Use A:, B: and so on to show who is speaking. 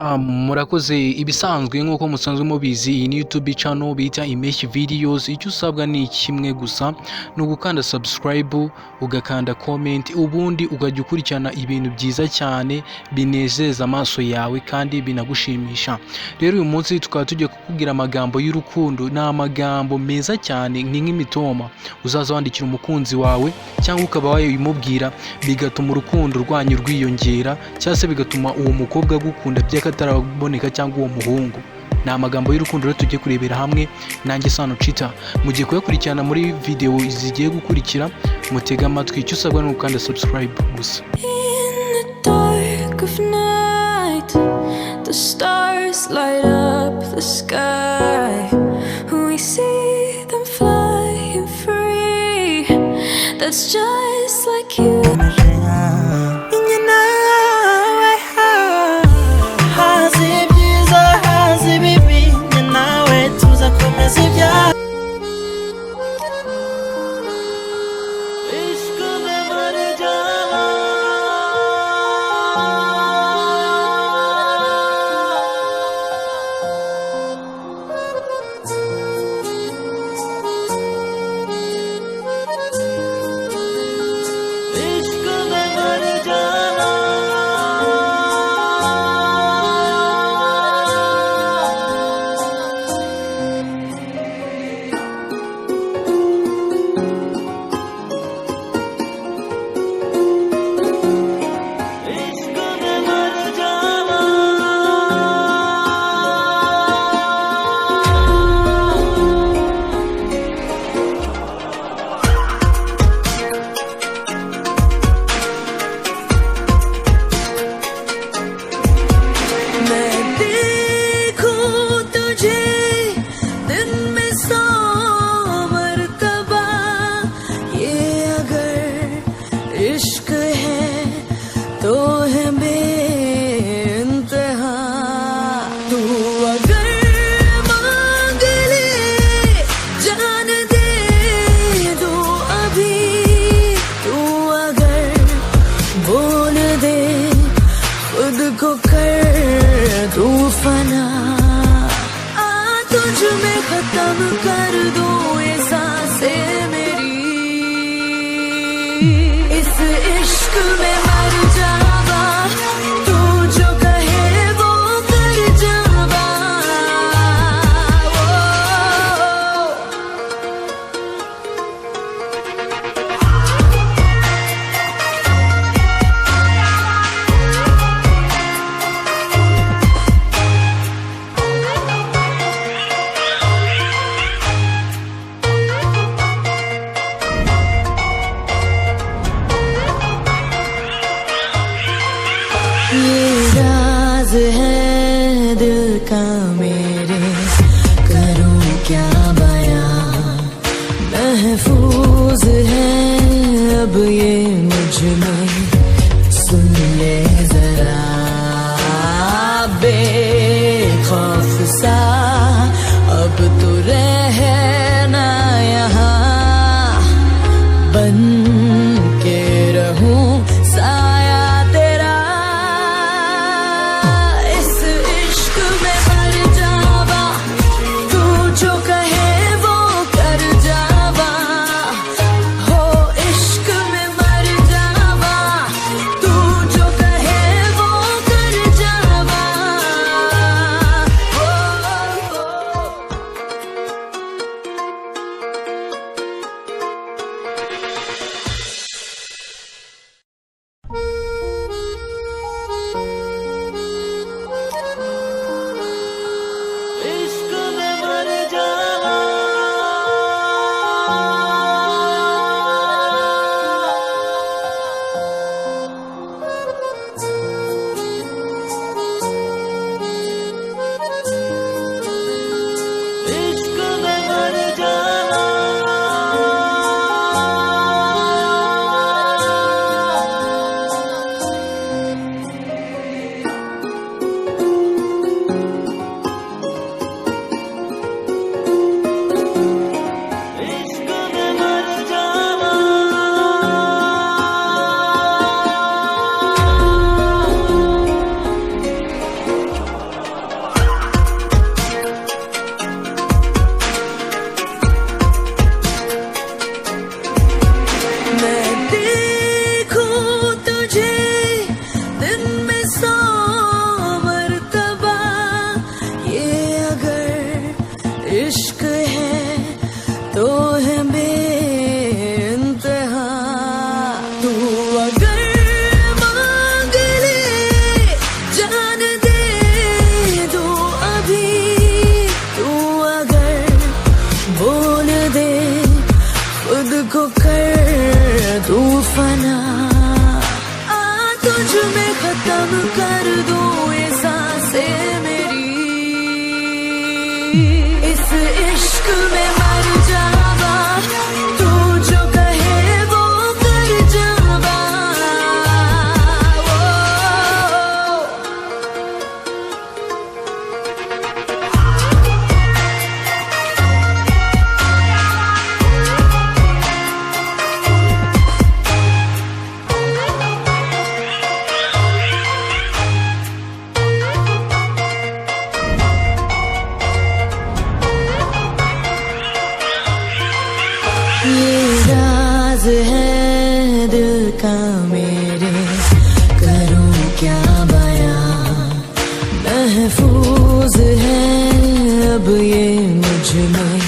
A: Murakoze ibisanzwe nk'uko musanzwe mubizi iyi ni YouTube channel bita Impeshyi Videos. Icyo usabwa ni kimwe gusa, ni ugukanda subscribe, ugakanda comment, ubundi ukajya ukurikirana ibintu byiza cyane binezeza amaso yawe kandi binagushimisha. Rero uyu munsi tukaba tugiye kukubwira amagambo y'urukundo. Ni amagambo meza cyane, ni nk'imitoma uzaza wandikira umukunzi wawe cyangwa ukaba wayimubwira, bigatuma urukundo rwanyu rwiyongera cyangwa se bigatuma uwo mukobwa agukunda by'akataraboneka cyangwa uwo muhungu. Ni amagambo y'urukundo rero tugiye kurebera hamwe, nanjye Sano Chita. Mugiye kuyakurikirana muri video zigiye gukurikira, mutega amatwi. Icyo usabwa ni ugukanda subscribe gusa.
B: The stars light up the sky. We see them flying free. That's just like you. इश्क है तो है बेइंतहा। तू अगर मांग ले जान दे दो अभी, तू अगर बोल दे खुद को कर तू फना। तुझ में खत्म कर दूं ये सांसें मेरी, इस इश्क में मर जावा, तू जो कहे वो कर जावा। ये राज है दिल का मेरे, करूं क्या बयां। महफूज है अब ये मुझ में, सुन ले जरा। बेखौफ सा अब तो रहना यहाँ, बन के रहूं साया तेरा। इस इश्क में मर जावा, तू जो कहे वो कर जावा। हो इश्क में मर जावा, तू जो कहे वो कर जावा। हो
C: है दिल का मेरे, करूं क्या बयां, महफूज है अब ये मुझ में